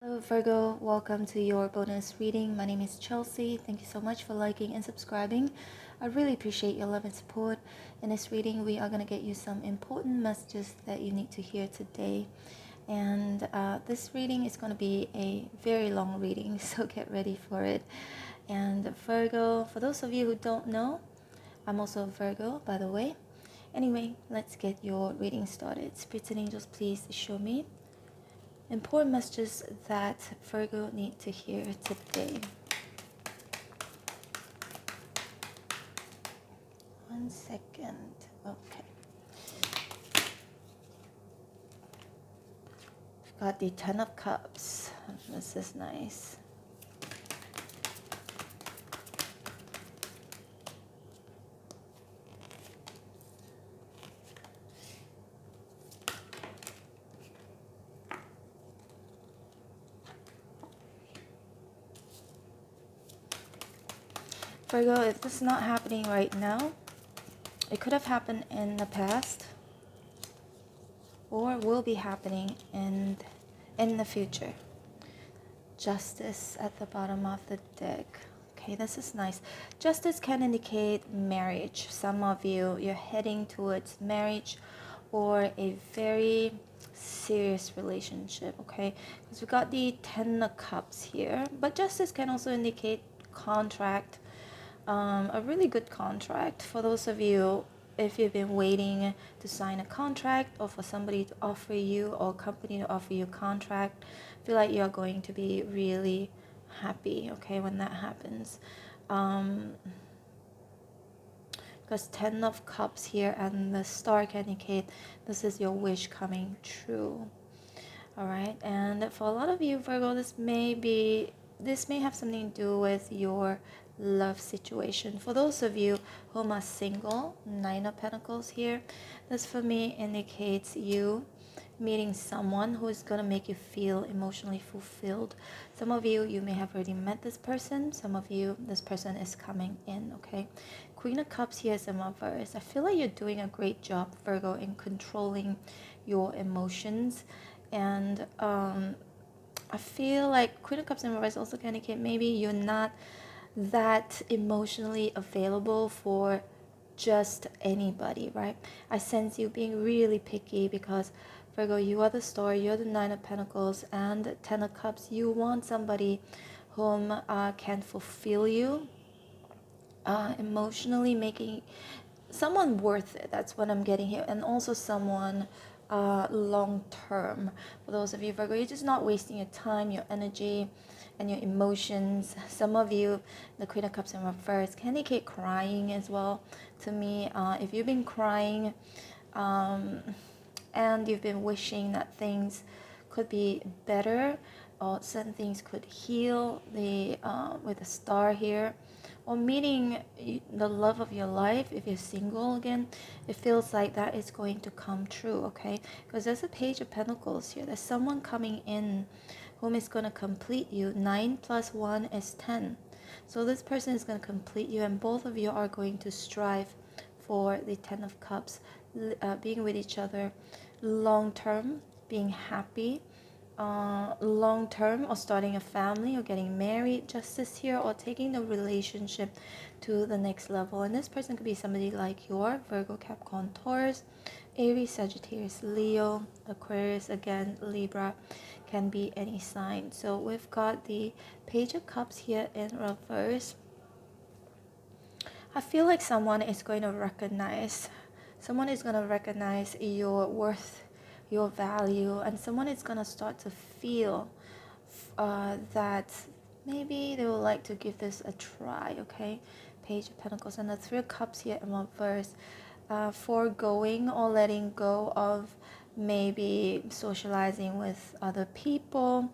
Hello Virgo, welcome to your bonus reading. My name is Chelsea. Thank you so much for liking and subscribing. I really appreciate your love and support. In this reading, we are going to get you some important messages that you need to hear today. And this reading is going to be a very long reading, so get ready for it. And Virgo, for those of you who don't know, I'm also a Virgo, by the way. Anyway, let's get your reading started. Spirits and angels, please show me important messages that Virgo need to hear today. 1 second. Okay. We've got the Ten of Cups. This is nice. Virgo, if this is not happening right now, it could have happened in the past or will be happening in the future. Justice at the bottom of the deck. Okay, this is nice. Justice can indicate marriage. Some of you, you're heading towards marriage or a very serious relationship, okay? Because we've got the Ten of Cups here. But justice can also indicate contract. A really good contract for those of you if you've been waiting to sign a contract or for somebody to offer you or a company to offer you a contract. I feel like you're going to be really happy, okay, when that happens. Because Ten of Cups here and the Star can indicate this is your wish coming true. All right, and for a lot of you Virgo, this may have something to do with your love situation. For those of you who are single, Nine of Pentacles here, this for me indicates you meeting someone who is going to make you feel emotionally fulfilled. Some of you, you may have already met this person. Some of you, this person is coming in, okay? Queen of Cups here is in reverse. I feel like you're doing a great job, Virgo, in controlling your emotions. And I feel like Queen of Cups in reverse also can indicate maybe you're not that emotionally available for just anybody, right? I sense you being really picky because Virgo, you are the star, you're the Nine of Pentacles and Ten of Cups. You want somebody whom can fulfill you emotionally, making someone worth it. That's what I'm getting here. And also someone long term. For those of you Virgo, you're just not wasting your time, your energy and your emotions. Some of you, the Queen of Cups in reverse can indicate crying as well to me. If you've been crying and you've been wishing that things could be better or certain things could heal, with the Star here, or meeting the love of your life, if you're single again, it feels like that is going to come true, okay? Because there's a Page of Pentacles here. There's someone coming in whom is going to complete you. 9 plus 1 is 10. So this person is going to complete you, and both of you are going to strive for the Ten of Cups, being with each other long term, being happy, long term, or starting a family or getting married. Justice here, or taking the relationship to the next level. And this person could be somebody like your Virgo, Capricorn, Taurus, Aries, Sagittarius, Leo, Aquarius, again Libra, can be any sign. So we've got the Page of Cups here in reverse. I feel like someone is going to recognize your worth, your value, and someone is going to start to feel that maybe they would like to give this a try, okay? Page of Pentacles and the Three of Cups here in reverse. Foregoing or letting go of maybe socializing with other people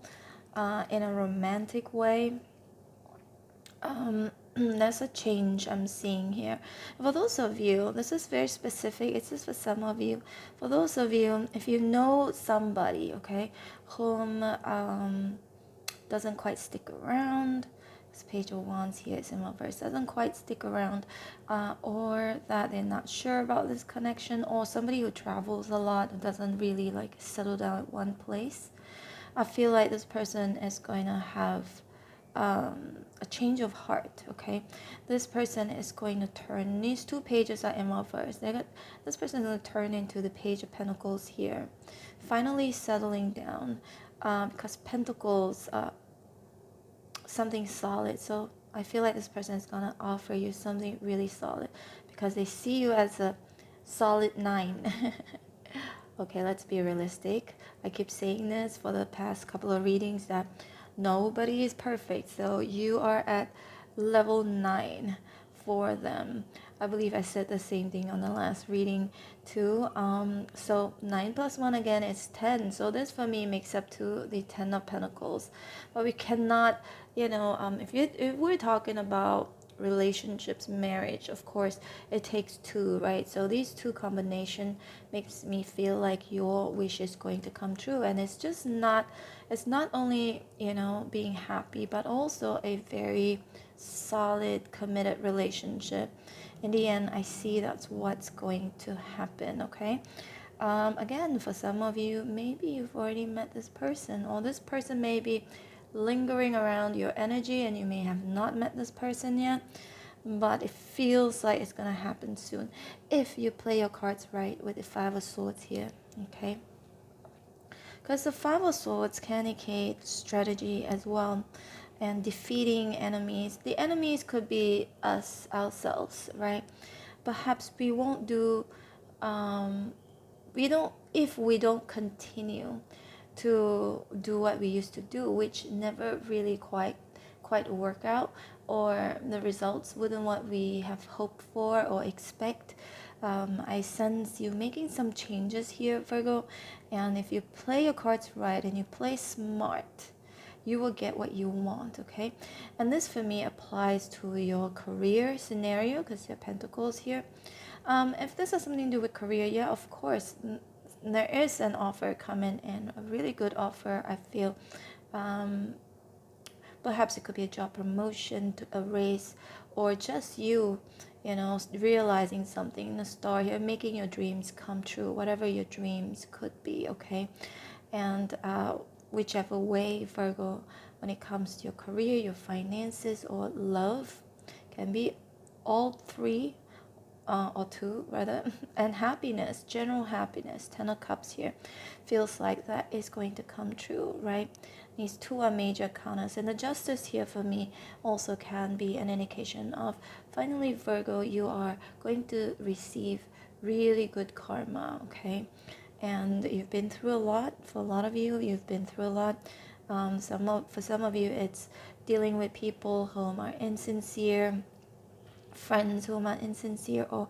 in a romantic way. There's a change I'm seeing here. For those of you, this is very specific, it's just for some of you. For those of you, if you know somebody, okay, whom doesn't quite stick around, this Page of Wands here is in reverse, doesn't quite stick around, or that they're not sure about this connection, or somebody who travels a lot and doesn't really like settle down at one place. I feel like this person is going to have a change of heart. Okay, this person is going to turn, these two pages are in reverse. This person is going to turn into the Page of Pentacles here, finally settling down, because Pentacles, something solid. So I feel like this person is going to offer you something really solid because they see you as a solid 9. Okay, let's be realistic. I keep saying this for the past couple of readings that nobody is perfect. So you are at level 9 for them. I believe I said the same thing on the last reading too. So 9 plus 1 again is 10. So this for me makes up to the 10 of Pentacles. But we cannot, if we're talking about relationships, marriage, of course it takes two, right? So these two combination makes me feel like your wish is going to come true, and it's not only being happy, but also a very solid committed relationship. In the end, I see that's what's going to happen. Okay, again, for some of you, maybe you've already met this person, or this person may be lingering around your energy and you may have not met this person yet, but it feels like it's gonna happen soon if you play your cards right with the 5 of Swords here. Okay, because the 5 of Swords can indicate strategy as well, and defeating enemies. The enemies could be us ourselves, right? Perhaps we won't do if we don't continue to do what we used to do, which never really quite work out, or the results wouldn't what we have hoped for or expect. I sense you making some changes here, Virgo, and if you play your cards right and you play smart, you will get what you want. Okay, and this for me applies to your career scenario because you have Pentacles here. If this has something to do with career, yeah, of course, there is an offer coming in, a really good offer, I feel. Perhaps it could be a job promotion, a raise, or just you realizing something in the star here, making your dreams come true, whatever your dreams could be. Okay, and whichever way, Virgo, when it comes to your career, your finances, or love, can be all three, or two rather, and happiness, general happiness. 10 of Cups here feels like that is going to come true, right? These two are major counters, and the Justice here for me also can be an indication of finally, Virgo, you are going to receive really good karma. Okay, and you've been through a lot. For a lot of you, you've been through a lot. For some of you, it's dealing with people whom are insincere, friends whom are insincere, or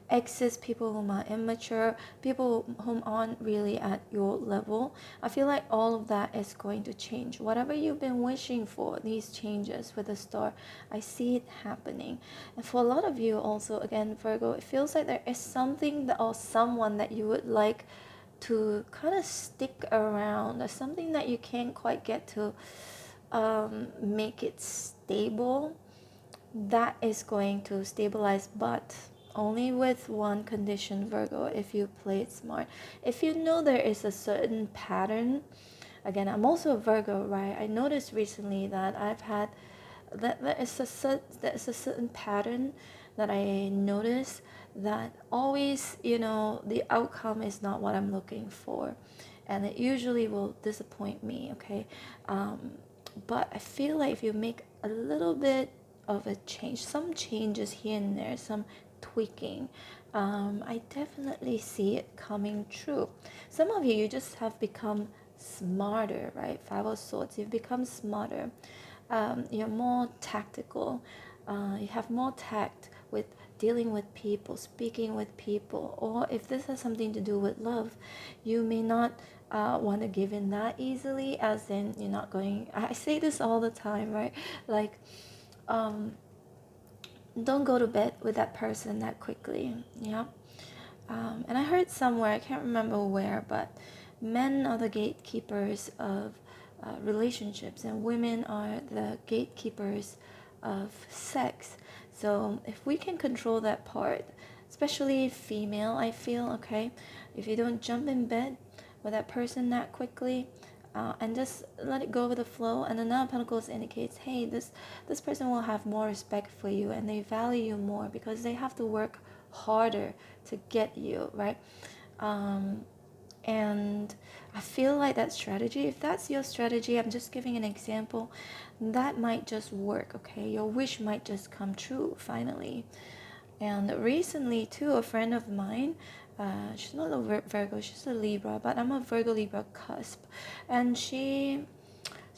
exes, people whom are immature, people whom aren't really at your level. I feel like all of that is going to change. Whatever you've been wishing for, these changes with the star, I see it happening. And for a lot of you also, again, Virgo, it feels like there is something or someone that you would like to kind of stick around. There's something that you can't quite get to make it stable. That is going to stabilize, but only with one condition, Virgo, if you play it smart. If you know there is a certain pattern, again, I'm also a Virgo, right? I noticed recently that I've had there's a certain pattern that I notice that always, the outcome is not what I'm looking for, and it usually will disappoint me. Okay, but I feel like if you make a little bit of a change, some changes here and there, some tweaking, I definitely see it coming true. Some of you just have become smarter, right? 5 of Swords, you've become smarter. You're more tactical. You have more tact with dealing with people, speaking with people. Or if this has something to do with love, you may not want to give in that easily, as in you're not going, I say this all the time, right? Like, don't go to bed with that person that quickly. Yeah. And I heard somewhere, I can't remember where, but men are the gatekeepers of relationships, and women are the gatekeepers of sex. So if we can control that part, especially female, I feel, okay, if you don't jump in bed with that person that quickly, and just let it go with the flow. And the Nine of Pentacles indicates, hey, this person will have more respect for you, and they value you more because they have to work harder to get you, right? And I feel like that strategy, if that's your strategy, I'm just giving an example, that might just work, okay? Your wish might just come true finally. And recently too, a friend of mine, she's not a Virgo, she's a Libra, but I'm a Virgo Libra cusp, and she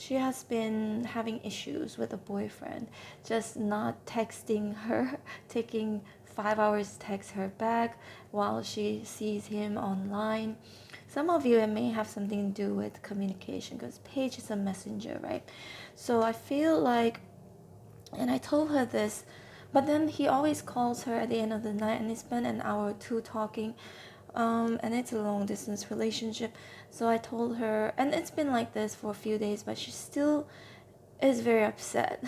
has been having issues with a boyfriend, just not texting her, taking 5 hours to text her back while she sees him online. Some of you, it may have something to do with communication, because Paige is a messenger, right? So I feel like, and I told her this, but then he always calls her at the end of the night, and they spend an hour or two talking, and it's a long distance relationship. So I told her, and it's been like this for a few days, but she still is very upset.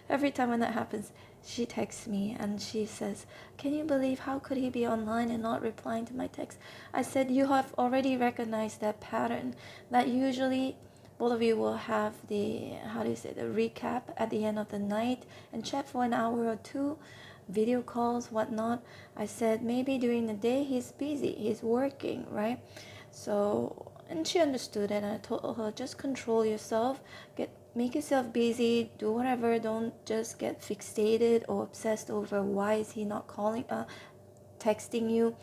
Every time when that happens, she texts me and she says, can you believe how could he be online and not replying to my text? I said, you have already recognized that pattern, that usually both of you will have the, how do you say, the recap at the end of the night and chat for an hour or two, video calls, whatnot. I said, maybe during the day he's busy, he's working, right? So, and she understood it, and I told her, just control yourself, make yourself busy, do whatever, don't just get fixated or obsessed over why is he not calling, texting you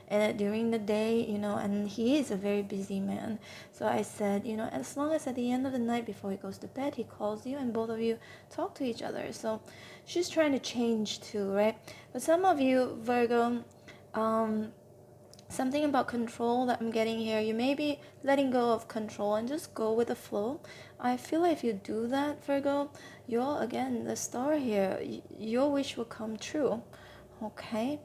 during the day, and he is a very busy man. So I said, as long as at the end of the night before he goes to bed, he calls you and both of you talk to each other. So she's trying to change too, right? But some of you, Virgo, something about control that I'm getting here, you may be letting go of control and just go with the flow. I feel like if you do that, Virgo, you're, again, the star here, your wish will come true, okay?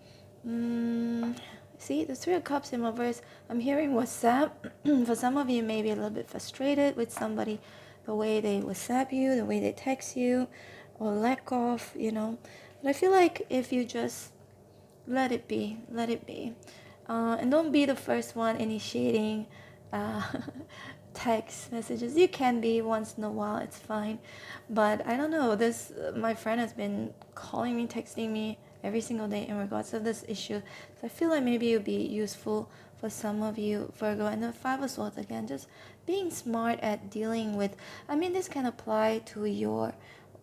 See, the Three of Cups in reverse, I'm hearing WhatsApp. For some of you, maybe a little bit frustrated with somebody, the way they WhatsApp you, the way they text you, or lack of, But I feel like if you just let it be. And don't be the first one initiating text messages. You can be once in a while, it's fine. But I don't know, my friend has been calling me, texting me every single day in regards to this issue. So I feel like maybe it would be useful for some of you, Virgo. And the Five of Swords, again, just being smart at dealing with, this can apply to your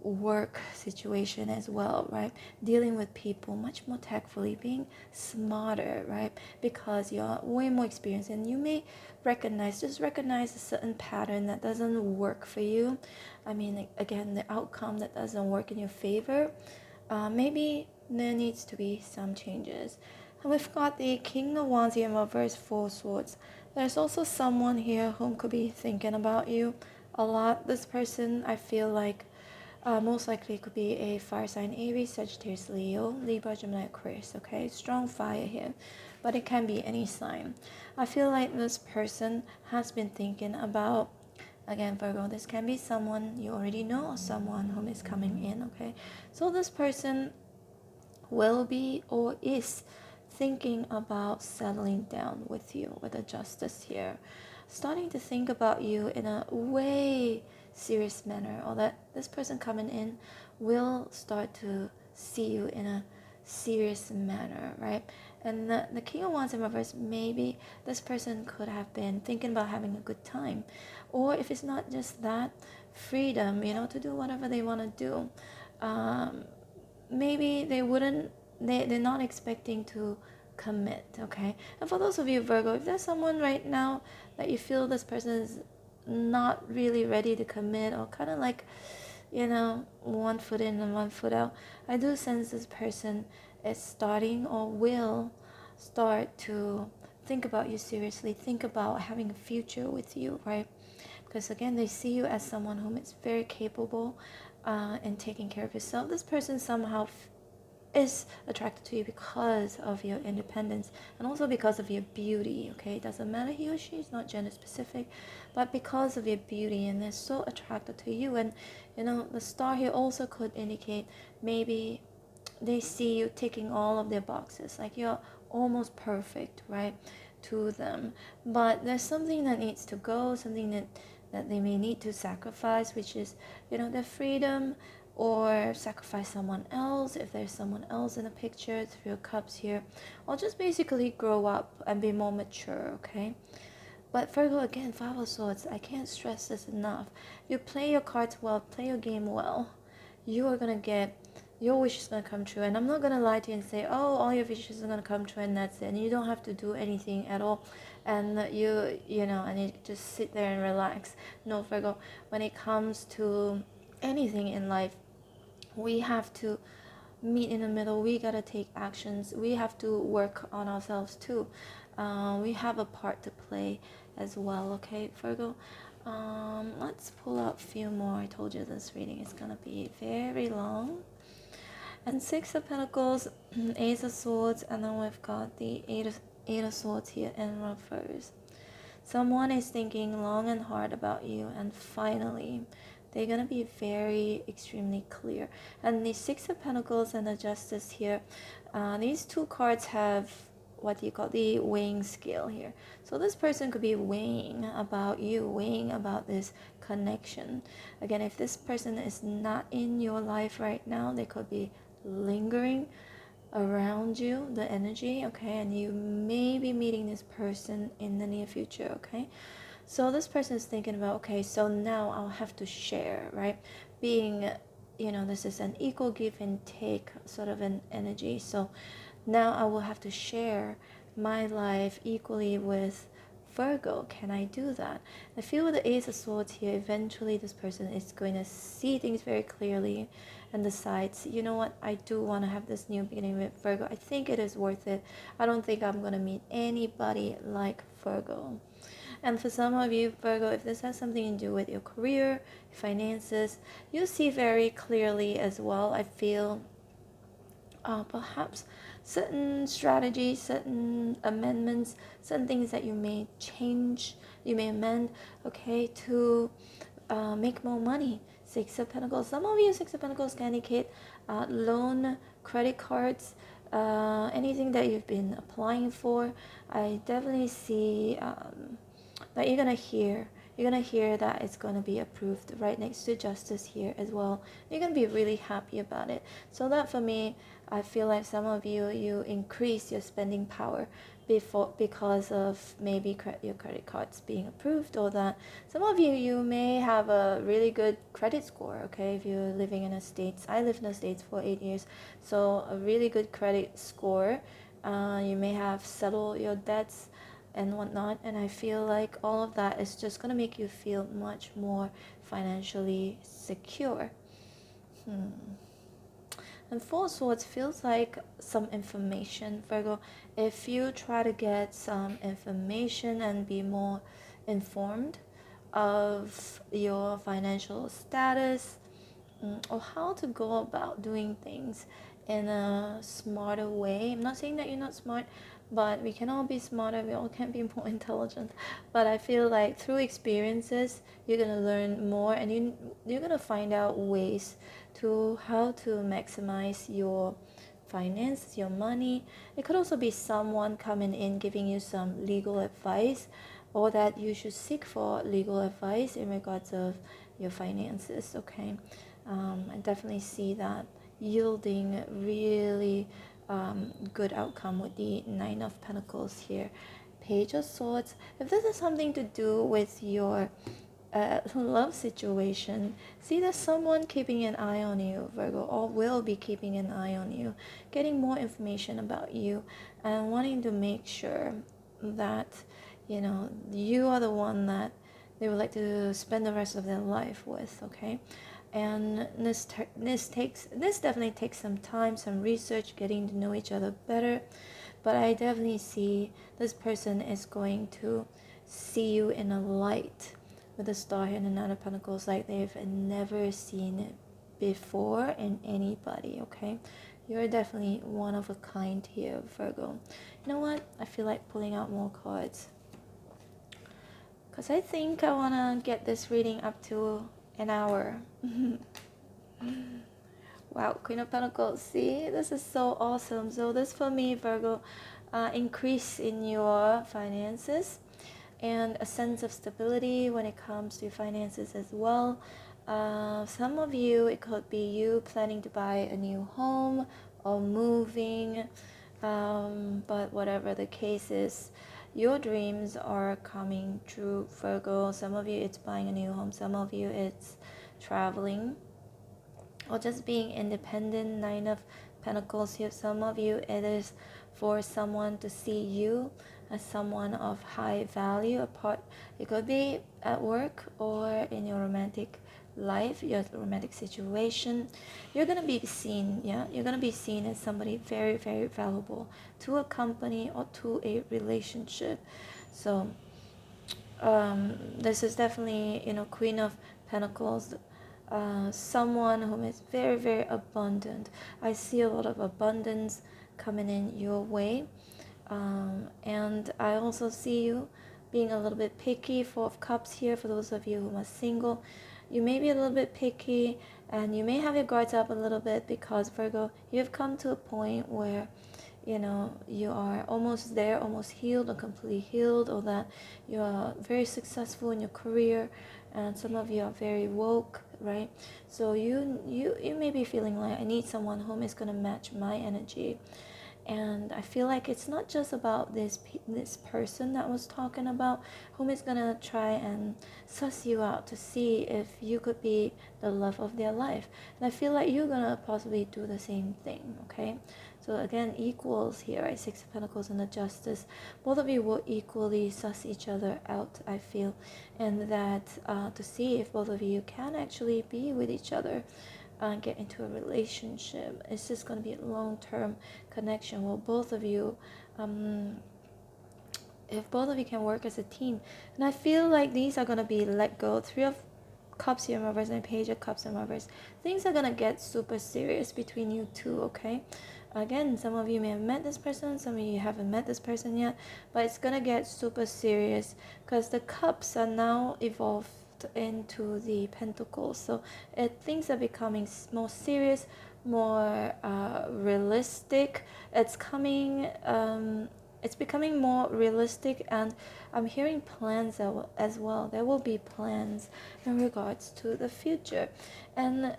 work situation as well, right? Dealing with people much more tactfully, being smarter, right? Because you're way more experienced, and you may recognize a certain pattern that doesn't work for you. Again, the outcome that doesn't work in your favor. Maybe there needs to be some changes. And we've got the King of Wands here in reverse, Four of Swords. There's also someone here who could be thinking about you a lot. This person, I feel like, most likely could be a fire sign, Aries, Sagittarius, Leo, Libra, Gemini, Aquarius, okay? Strong fire here, but it can be any sign. I feel like this person has been thinking about, again, Virgo, this can be someone you already know or someone whom is coming in, okay? So this person will be or is thinking about settling down with you, with a justice here. Starting to think about you in a way serious manner, or that this person coming in will start to see you in a serious manner, right? And the King of Wands in reverse, maybe this person could have been thinking about having a good time, or if it's not just that, freedom, to do whatever they want to do. Maybe they're not expecting to commit, okay? And for those of you, Virgo, if there's someone right now that you feel this person is not really ready to commit, or kind of like, one foot in and one foot out, I do sense this person is starting or will start to think about you seriously, think about having a future with you, right? Because again, they see you as someone whom is very capable in taking care of yourself. This person somehow is attracted to you because of your independence, and also because of your beauty, okay? It doesn't matter, he or she is not gender specific, but because of your beauty, and they're so attracted to you. And the star here also could indicate maybe they see you ticking all of their boxes, like you're almost perfect, right, to them. But there's something that needs to go, something that that they may need to sacrifice, which is, their freedom, or sacrifice someone else if there's someone else in the picture, 3 of Cups here, or just basically grow up and be more mature, okay? But Virgo, again, 5 of Swords, I can't stress this enough. You play your cards well, play your game well, you are going to get, your wish is going to come true. And I'm not going to lie to you and say, oh, all your wishes are going to come true and that's it. And you don't have to do anything at all. And and you just sit there and relax. No, Virgo, when it comes to anything in life, we have to meet in the middle. We gotta take actions. We have to work on ourselves too. We have a part to play as well, okay, Virgo? Let's pull out a few more. I told you this reading is gonna be very long. And 6 of Pentacles, Ace of Swords, and then we've got the Eight of Swords here in reverse. Someone is thinking long and hard about you, and finally they're going to be very extremely clear. And the 6 of Pentacles and the Justice here, these 2 cards have what you call the weighing scale here. So this person could be weighing about you, weighing about this connection. Again, if this person is not in your life right now, they could be lingering around you, the energy, okay? And you may be meeting this person in the near future, okay? So this person is thinking about, okay, so now I'll have to share, right? Being, this is an equal give and take sort of an energy. So now I will have to share my life equally with Virgo. Can I do that? I feel with the Ace of Swords here, eventually this person is going to see things very clearly and decides, you know what, I do want to have this new beginning with Virgo. I think it is worth it. I don't think I'm going to meet anybody like Virgo. And for some of you, Virgo, if this has something to do with your career, finances, you see very clearly as well, I feel, perhaps certain strategies, certain amendments, certain things that you may change, you may amend, okay, to make more money. 6 of Pentacles. Some of you, 6 of Pentacles can indicate loan, credit cards, anything that you've been applying for. I definitely see that you're gonna hear that it's gonna be approved right next to Justice here as well. You're gonna be really happy about it. So that for me, I feel like some of you increase your spending power because of maybe your credit cards being approved, or that some of you may have a really good credit score, okay? If you're living in the States, I lived in the States for 8 years, so a really good credit score. You may have settled your debts and whatnot, and I feel like all of that is just going to make you feel much more financially secure. And 4 of Swords feels like some information, Virgo. If you try to get some information and be more informed of your financial status, or how to go about doing things in a smarter way. I'm not saying that you're not smart, but we can all be smarter, we all can be more intelligent. But I feel like through experiences, you're going to learn more, and you're going to find out ways to how to maximize your finance, your money. It could also be someone coming in giving you some legal advice, or that you should seek for legal advice in regards of your finances, okay? I definitely see that yielding really good outcome with the 9 of Pentacles here. Page of Swords. If this is something to do with your love situation, see there's someone keeping an eye on you, Virgo, or will be keeping an eye on you, getting more information about you, and wanting to make sure that you are the one that they would like to spend the rest of their life with, okay? And this definitely takes some time, some research, getting to know each other better. But I definitely see this person is going to see you in a light with the Star here and the 9 of Pentacles, like they've never seen it before in anybody, okay? You're definitely one of a kind here, Virgo. You know what? I feel like pulling out more cards, because I think I want to get this reading up to an hour. Wow, Queen of Pentacles. See, this is so awesome. So this for me, Virgo, increase in your finances, and a sense of stability when it comes to finances as well. Some of you, it could be you planning to buy a new home or moving, but whatever the case is, your dreams are coming true, Virgo. Some of you, it's buying a new home. Some of you, it's traveling or just being independent. 9 of Pentacles here. Some of you, it is for someone to see you as someone of high value. Apart, it could be at work or in your romantic life, your romantic situation. You're gonna be seen, yeah, you're gonna be seen as somebody very, very valuable to a company or to a relationship. So this is definitely, Queen of Pentacles, someone whom is very, very abundant. I see a lot of abundance coming in your way, and I also see you being a little bit picky. 4 of Cups here for those of you who are single. You may be a little bit picky and you may have your guards up a little bit because, Virgo, you've come to a point where you are almost there, almost healed or completely healed, or that you are very successful in your career, and some of you are very woke, right? So you may be feeling like, I need someone whom is going to match my energy. And I feel like it's not just about this person that was talking about, whom is gonna try and suss you out to see if you could be the love of their life. And I feel like you're gonna possibly do the same thing, okay? So again, equals here, right? 6 of Pentacles and the Justice. Both of you will equally suss each other out, I feel. And that to see if both of you can actually be with each other. Get into a relationship. It's just going to be a long-term connection. Well, both of you, if both of you can work as a team, and I feel like these are going to be let go. 3 of Cups here in reverse and Page of Cups in reverse. Things are going to get super serious between you two, okay? Again, some of you may have met this person, some of you haven't met this person yet, but it's going to get super serious because the Cups are now evolved into the Pentacles. So things are becoming more serious, more realistic. It's becoming more realistic, and I'm hearing plans as well. There will be plans in regards to the future, and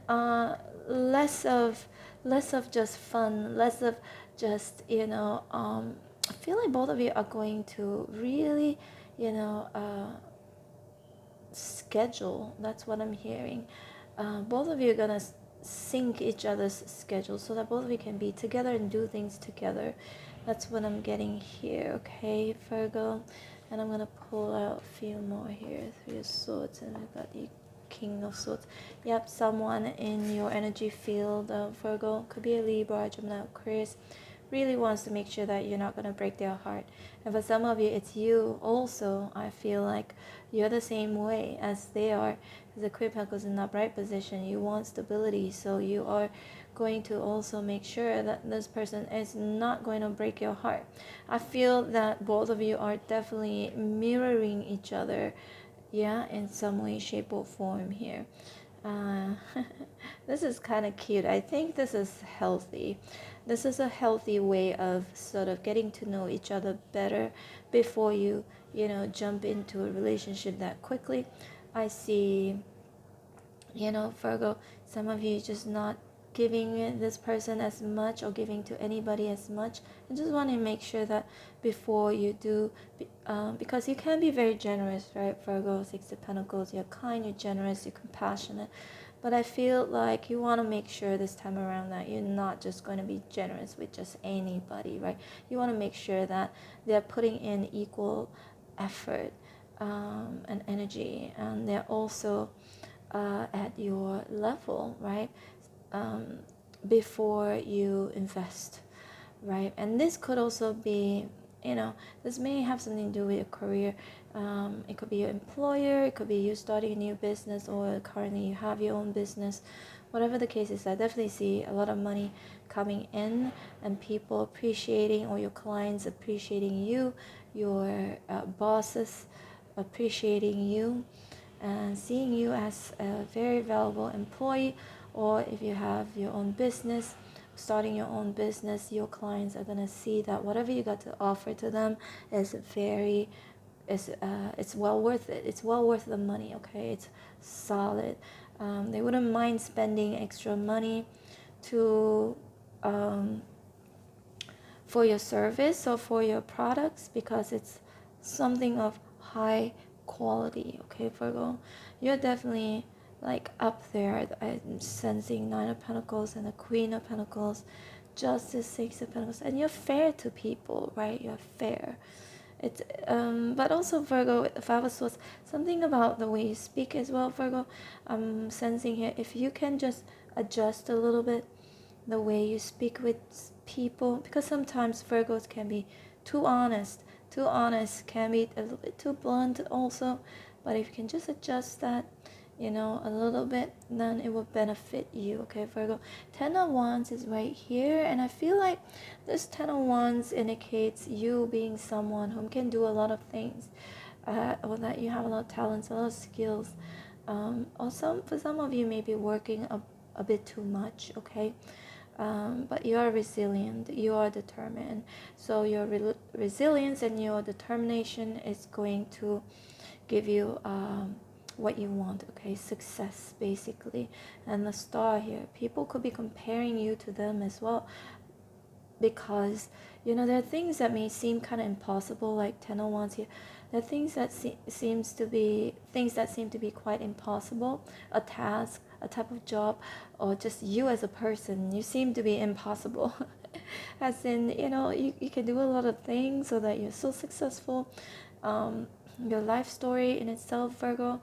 less of just fun, less of just I feel like both of you are going to really schedule. That's what I'm hearing. Both of you are gonna sync each other's schedule so that both of you can be together and do things together. That's what I'm getting here, okay, Virgo? And I'm gonna pull out a few more here. 3 of Swords, and we've got the King of Swords. Yep, someone in your energy field, Virgo, could be a Libra, Gemini, Aquarius, really wants to make sure that you're not going to break their heart. And for some of you, it's you also. I feel like you're the same way as they are. The Queen of Pentacles in the upright position, you want stability, so you are going to also make sure that this person is not going to break your heart. I feel that both of you are definitely mirroring each other, yeah, in some way, shape, or form here. This is kind of cute. I think this is healthy. This is a healthy way of sort of getting to know each other better before you jump into a relationship that quickly. I see, Virgo, some of you just not giving this person as much or giving to anybody as much. I just want to make sure that before you do, because you can be very generous, right, Virgo? 6 of Pentacles, you're kind, you're generous, you're compassionate. But I feel like you want to make sure this time around that you're not just going to be generous with just anybody, right? You want to make sure that they're putting in equal effort and energy, and they're also at your level, right? Before you invest, right? And this could also be, this may have something to do with your career. It could be your employer, it could be you starting a new business, or currently you have your own business. Whatever the case is, I definitely see a lot of money coming in and people appreciating, or your clients appreciating you, your bosses appreciating you, and seeing you as a very valuable employee. Or if you have your own business, starting your own business, your clients are going to see that whatever you got to offer to them is very it's well worth it. It's well worth the money, okay? It's solid. They wouldn't mind spending extra money to for your service or for your products, because it's something of high quality, okay, Virgo? You're definitely like up there. I'm sensing Nine of Pentacles and the Queen of Pentacles, Justice, Six of Pentacles, and you're fair to people, right? You're fair. It's but also Virgo, the Five of Swords, something about the way you speak as well, Virgo. I'm sensing here, if you can just adjust a little bit the way you speak with people, because sometimes Virgos can be too honest. Too honest can be a little bit too blunt also, but if you can just adjust that, you know, a little bit, then it will benefit you, okay, Virgo? Ten of Wands is right here, and I feel like this Ten of Wands indicates you being someone who can do a lot of things, or that you have a lot of talents, a lot of skills, or for some of you maybe working a bit too much, okay? But you are resilient, you are determined, so your resilience and your determination is going to give you what you want, okay? Success, basically. And the Star here, people could be comparing you to them as well, because, you know, there are things that may seem kind of impossible, like Ten of Wands here. There are things that seem to be quite impossible, a task, a type of job, or just you as a person, you seem to be impossible. As in, you know, you can do a lot of things so that you're so successful. Your life story in itself, Virgo,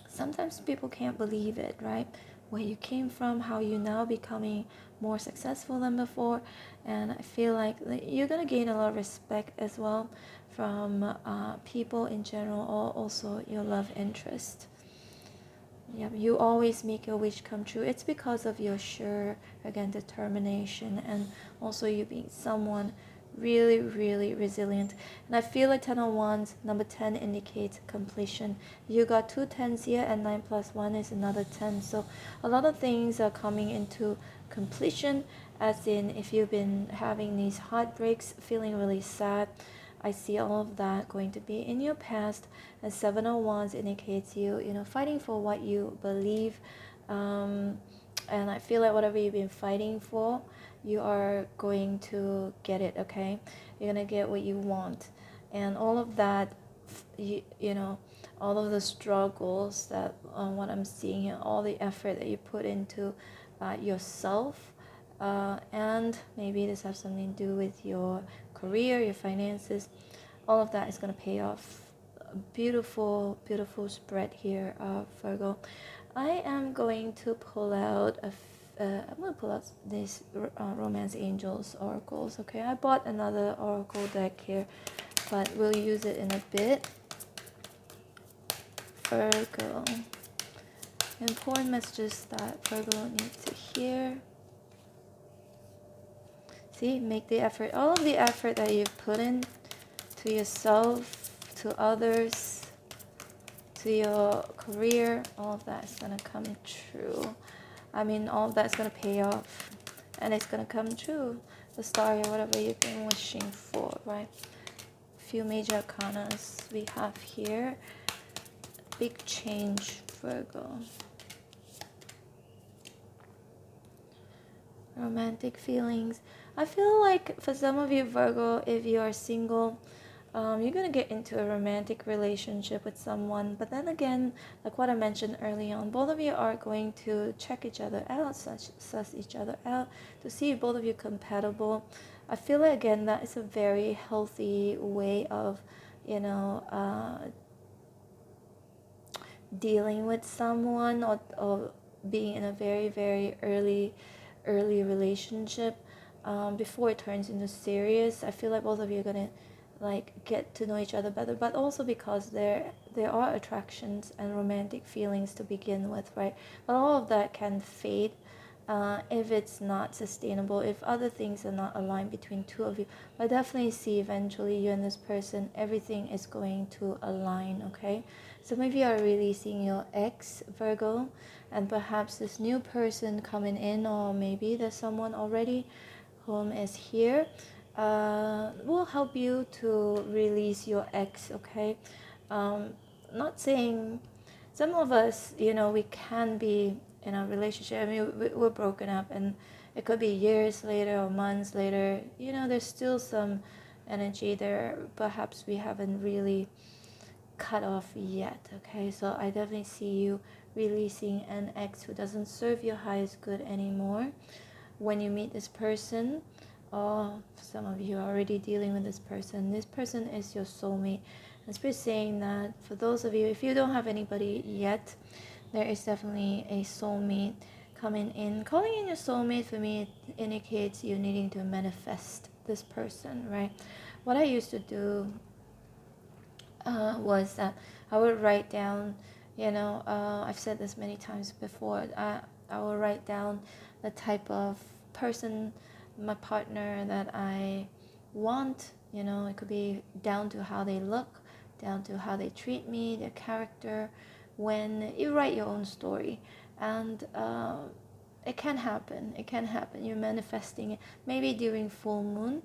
sometimes people can't believe it, right? Where you came from, how you're now becoming more successful than before. And I feel like you're going to gain a lot of respect as well from people in general, or also your love interest. Yeah, you always make your wish come true. It's because of your determination, and also you being someone really, really resilient. And I feel like Ten of Wands, number 10, indicates completion. You got 2 10s here, and 9 plus 1 is another 10. So a lot of things are coming into completion, as in if you've been having these heartbreaks, feeling really sad, I see all of that going to be in your past. And 7 of Wands indicates you, fighting for what you believe. And I feel like whatever you've been fighting for, you are going to get it, okay? You're going to get what you want. And all of that, all of the struggles that, what I'm seeing here, all the effort that you put into yourself, and maybe this has something to do with your career, your finances, all of that is going to pay off. A beautiful, beautiful spread here, Virgo. I am going to pull out these Romance Angels oracles, okay? I bought another oracle deck here, but we'll use it in a bit. Virgo. Important messages that Virgo needs to hear. See, make the effort. All of the effort that you've put in to yourself, to others, to your career, all of that is going to come true. I mean, all of that's going to pay off, and it's going to come true. The Star, or whatever you've been wishing for, right? A few major arcanas we have here. Big change, Virgo. Romantic feelings. I feel like for some of you, Virgo, if you are single, you're going to get into a romantic relationship with someone. But then again, like what I mentioned early on, both of you are going to check each other out, suss each other out, to see if both of you are compatible. I feel like, again, that is a very healthy way of, dealing with someone, or being in a very, very early relationship, before it turns into serious. I feel like both of you are gonna get to know each other better, but also because there are attractions and romantic feelings to begin with, right? But all of that can fade if it's not sustainable, if other things are not aligned between two of you. But definitely see eventually you and this person, everything is going to align, okay? So maybe you are releasing your ex, Virgo, and perhaps this new person coming in, or maybe there's someone already whom is here. will help you to release your ex, okay? Not saying some of us, we can be in a relationship. I mean, we're broken up, and it could be years later or months later. There's still some energy there. Perhaps we haven't really cut off yet, okay? So I definitely see you releasing an ex who doesn't serve your highest good anymore. When you meet this person, or some of you are already dealing with this person is your soulmate. And Spirit saying that for those of you, if you don't have anybody yet, there is definitely a soulmate coming in. Calling in your soulmate for me, it indicates you needing to manifest this person, right? What I used to do was that I would write down, I've said this many times before, I will write down the type of person, my partner that I want. It could be down to how they look, down to how they treat me, their character. When you write your own story, and it can happen. You're manifesting it maybe during full moon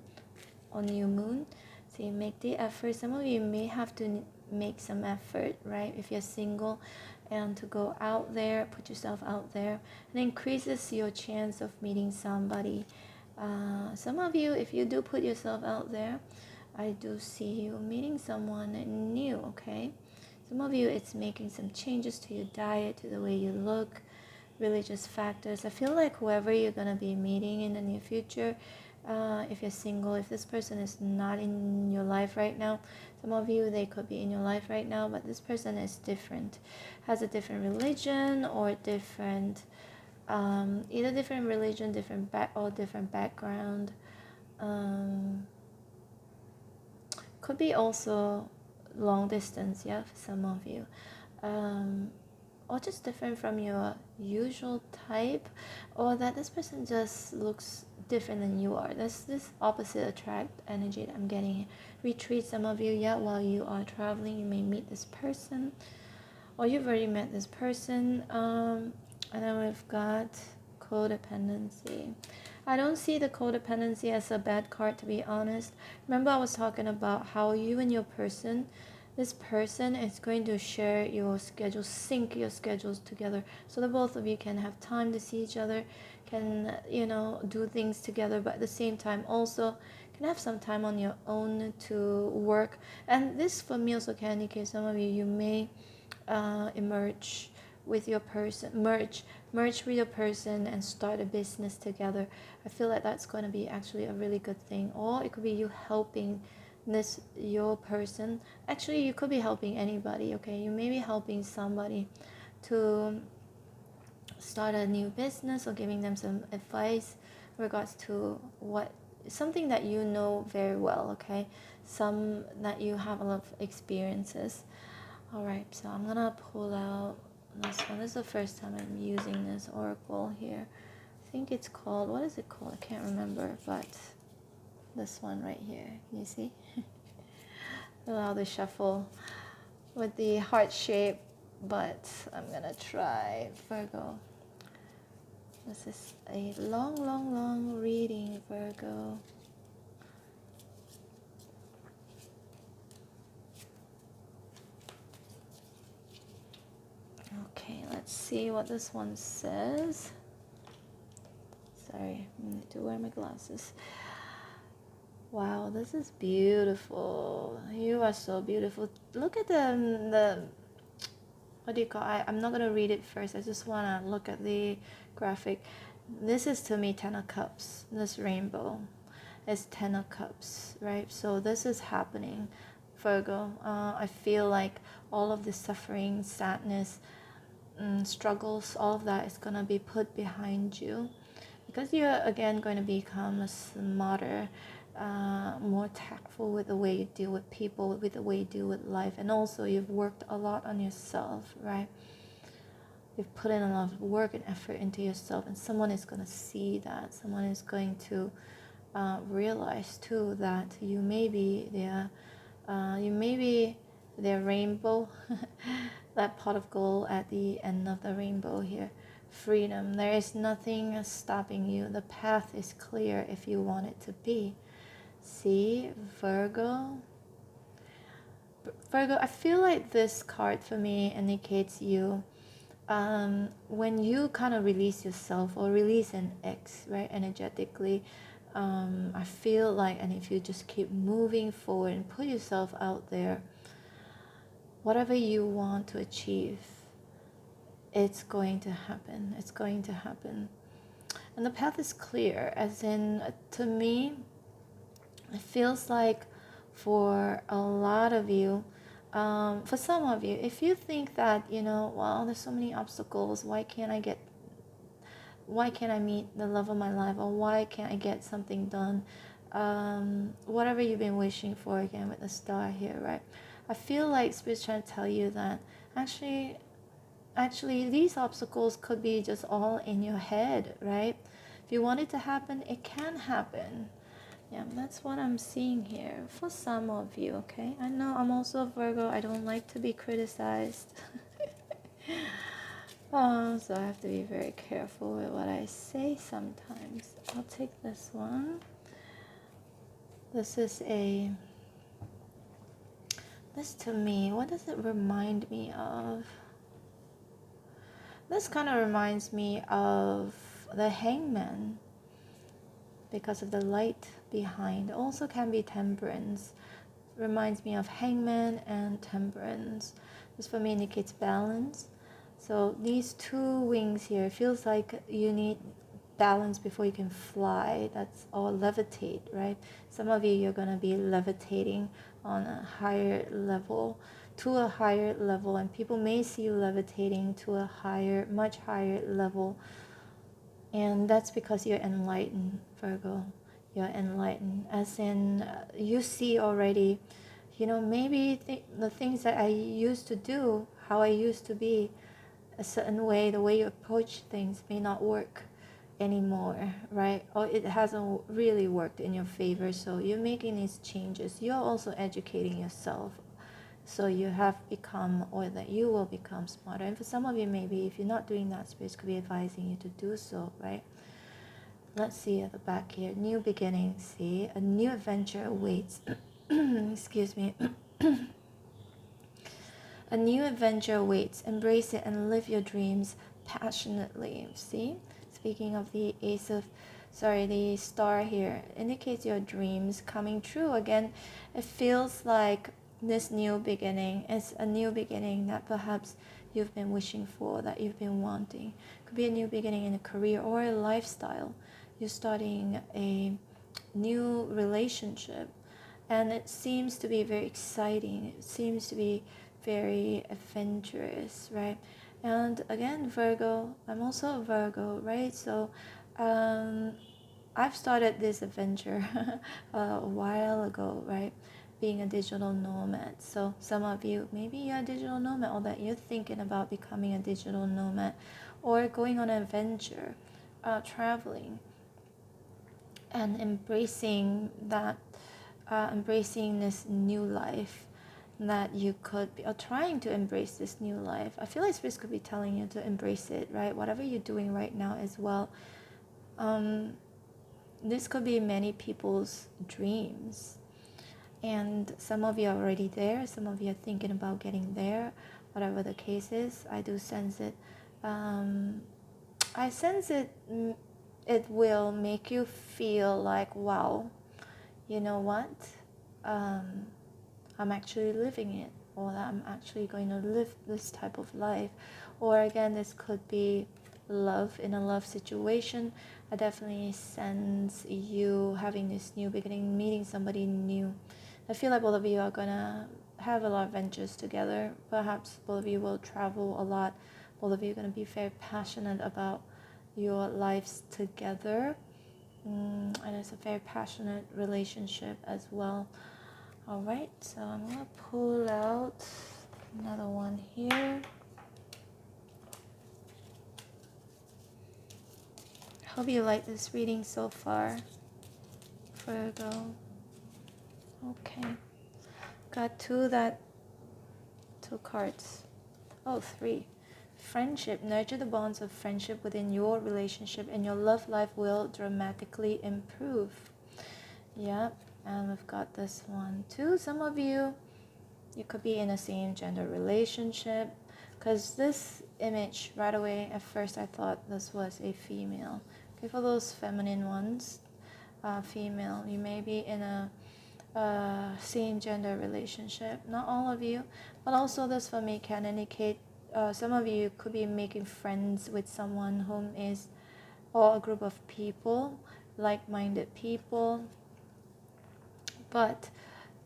or new moon. So you make the effort. Some of you may have to make some effort, right? If you're single, and to go out there, put yourself out there, and increases your chance of meeting somebody. Some of you, if you do put yourself out there, I do see you meeting someone new, okay? Some of you, it's making some changes to your diet, to the way you look, religious factors. I feel like whoever you're going to be meeting in the near future, if you're single, if this person is not in your life right now, some of you, they could be in your life right now, but this person is different, has a different religion, or different, either different religion, different background. Could be also long distance, yeah, for some of you, or just different from your usual type, or that this person just looks different than you are. There's this opposite attract energy that I'm getting. Retreat, some of you, yeah, while you are traveling, you may meet this person, or you've already met this person. And then we've got codependency. I don't see the codependency as a bad card, to be honest. Remember, I was talking about how you and your person, this person is going to share your schedule, sync your schedules together, so that both of you can have time to see each other, can do things together, but at the same time also can have some time on your own to work. And this for me also can indicate some of you may emerge with your person, merge with your person and start a business together. I feel like that's going to be actually a really good thing. Or it could be you helping your person. Actually, you could be helping anybody, okay? You may be helping somebody to start a new business, or giving them some advice in regards to something that you know very well, okay? Some that you have a lot of experiences. All right, so I'm gonna pull out this one. This is the first time I'm using this oracle here. I think it's called, what is it called? I can't remember, but this one right here, you see? Allow the shuffle with the heart shape, but I'm gonna try Virgo. This is a long reading, Virgo. Okay, let's see what this one says. Sorry, I need to wear my glasses. Wow, this is beautiful. You are so beautiful. Look at the what do you call it? I'm not going to read it first. I just want to look at the graphic. This is to me 10 of Cups. This rainbow is 10 of Cups, right? So this is happening, Virgo. I feel like all of the suffering, sadness, struggles, all of that is going to be put behind you, because you're again going to become a smarter, more tactful with the way you deal with people, with the way you deal with life. And also you've worked a lot on yourself, right? You've put in a lot of work and effort into yourself, and someone is going to see that. Someone is going to realize too that you may be their rainbow, that pot of gold at the end of the rainbow here. Freedom. There is nothing stopping you. The path is clear if you want it to be. See, Virgo. Virgo, I feel like this card for me indicates you when you kind of release yourself or release an ex, right, energetically. I feel like, and if you just keep moving forward and put yourself out there, whatever you want to achieve, it's going to happen. It's going to happen. And the path is clear, as in, to me, it feels like for a lot of you, for some of you, if you think that, well, there's so many obstacles, why can't I meet the love of my life, or why can't I get something done? Whatever you've been wishing for, again with the star here, right? I feel like Spirit's trying to tell you that actually these obstacles could be just all in your head, right? If you want it to happen, it can happen. Yeah, that's what I'm seeing here for some of you, okay? I know I'm also a Virgo. I don't like to be criticized. So I have to be very careful with what I say sometimes. I'll take this one. This to me, what does it remind me of? This kind of reminds me of the Hangman, because of the light behind. Also can be Temperance. Reminds me of Hangman and Temperance. This for me indicates balance. So these two wings here, feels like you need balance before you can fly. That's all, levitate, right? Some of you, you're going to be levitating on a higher level, to a higher level, and people may see you levitating to a higher, much higher level. And that's because you're enlightened, Virgo. You're enlightened, as in you see already, maybe the things that I used to do, how I used to be, a certain way, the way you approach things may not work anymore, right? Or it hasn't really worked in your favor, so you're making these changes. You're also educating yourself, so you have become, or that you will become smarter. And for some of you, maybe if you're not doing that, Spirit could be advising you to do so, right? Let's see at the back here. New beginning. See, a new adventure awaits. Excuse me. A new adventure awaits. Embrace it and live your dreams passionately. See, speaking of the the star here, indicates your dreams coming true. Again, it feels like this new beginning is a new beginning that perhaps you've been wishing for, that you've been wanting. Could be a new beginning in a career or a lifestyle. You're starting a new relationship, and it seems to be very exciting. It seems to be very adventurous, right? And again, Virgo, I'm also a Virgo, right? So I've started this adventure a while ago, right? Being a digital nomad. So some of you, maybe you're a digital nomad, or that you're thinking about becoming a digital nomad, or going on an adventure, traveling, and embracing that, embracing this new life that you could be, or trying to embrace this new life. I feel like Spirit could be telling you to embrace it, right? Whatever you're doing right now as well. This could be many people's dreams, and some of you are already there, some of you are thinking about getting there. Whatever the case is, I do sense it. I sense it will make you feel like, wow, you know what, I'm actually living it, or that I'm actually going to live this type of life. Or again, this could be love, in a love situation. I definitely sense you having this new beginning, meeting somebody new. I feel like both of you are gonna have a lot of adventures together. Perhaps both of you will travel a lot. Both of you are gonna be very passionate about your lives together, and it's a very passionate relationship as well. Alright, so I'm gonna pull out another one here. Hope you like this reading so far, Virgo. Okay, got two cards. Oh, three. Friendship. Nurture the bonds of friendship within your relationship, and your love life will dramatically improve. Yeah, And we've got this one too. Some of you could be in a same gender relationship, because this image right away, at first I thought this was a female. Okay, for those feminine ones, female, you may be in a same gender relationship. Not all of you, but also this for me can indicate some of you could be making friends with someone whom is, or a group of people, like-minded people. But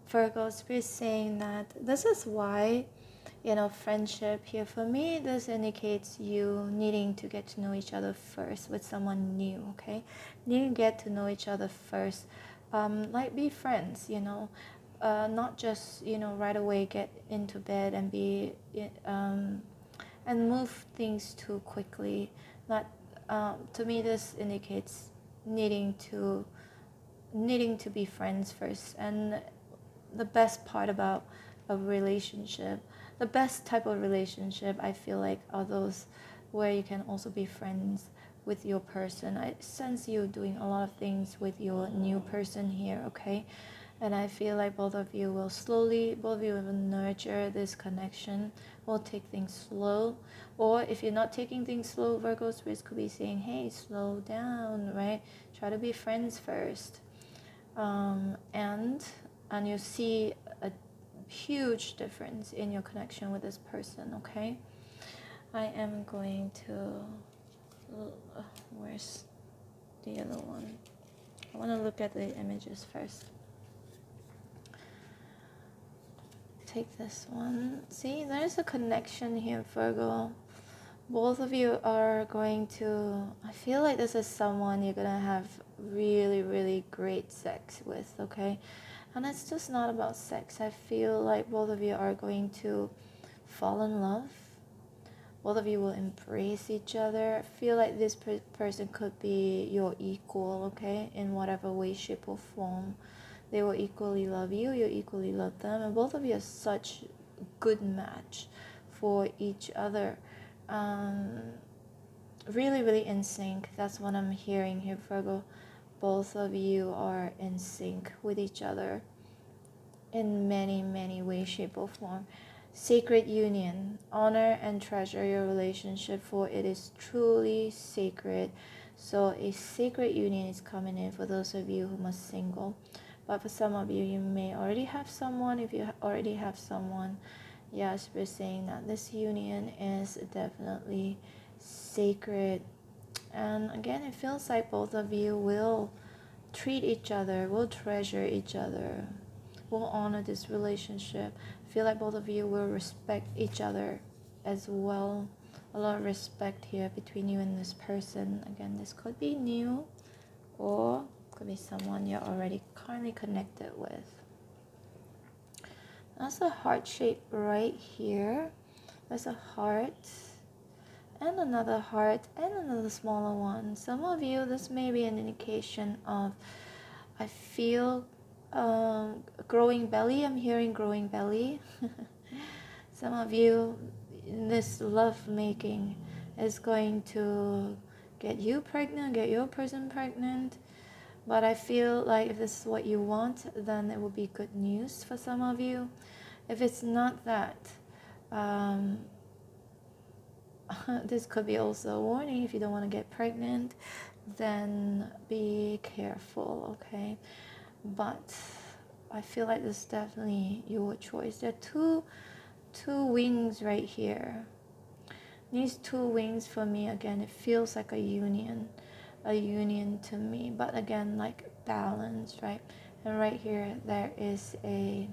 Virgo Spirit is saying that this is why, friendship here for me, this indicates you needing to get to know each other first with someone new, okay? Needing to get to know each other first. Like be friends, not just, right away get into bed and be, and move things too quickly. Not, to me, this indicates needing to be friends first. And the best part about a relationship, the best type of relationship, I feel like, are those where you can also be friends with your person. I sense you doing a lot of things with your new person here, okay? And I feel like both of you will nurture this connection, will take things slow. Or if you're not taking things slow, Virgo spirits could be saying, hey, slow down, right? Try to be friends first. And you'll see a huge difference in your connection with this person, okay? I am going to, where's the other one? I want to look at the images first. Take this one. See, there's a connection here, Virgo. Both of you are going to, I feel like this is someone you're going to have really, really great sex with, okay? And it's just not about sex. I feel like both of you are going to fall in love. Both of you will embrace each other. I feel like this person could be your equal, okay? In whatever way, shape, or form. They will equally love you. You equally love them. And both of you are such a good match for each other. Really, really in sync. That's what I'm hearing here, Virgo. Both of you are in sync with each other in many, many ways, shape, or form. Sacred union. Honor and treasure your relationship, for it is truly sacred. So a sacred union is coming in for those of you who are single. But for some of you, you may already have someone. If you already have someone, yes, we're saying that this union is definitely sacred. And again, it feels like both of you will treat each other, will treasure each other, will honor this relationship. I feel like both of you will respect each other as well. A lot of respect here between you and this person. Again, this could be new, or could be someone you're already currently connected with. That's a heart shape right here. There's a heart and another heart and another smaller one. Some of you, this may be an indication of, I feel, growing belly. I'm hearing growing belly. Some of you, this love making is going to get you pregnant, get your person pregnant. But I feel like if this is what you want, then it will be good news for some of you. If it's not that, this could be also a warning. If you don't want to get pregnant, then be careful, okay? But I feel like this is definitely your choice. There are two wings right here. These two wings for me, again, it feels like a union to me. But again, like balance, right? And right here, there is a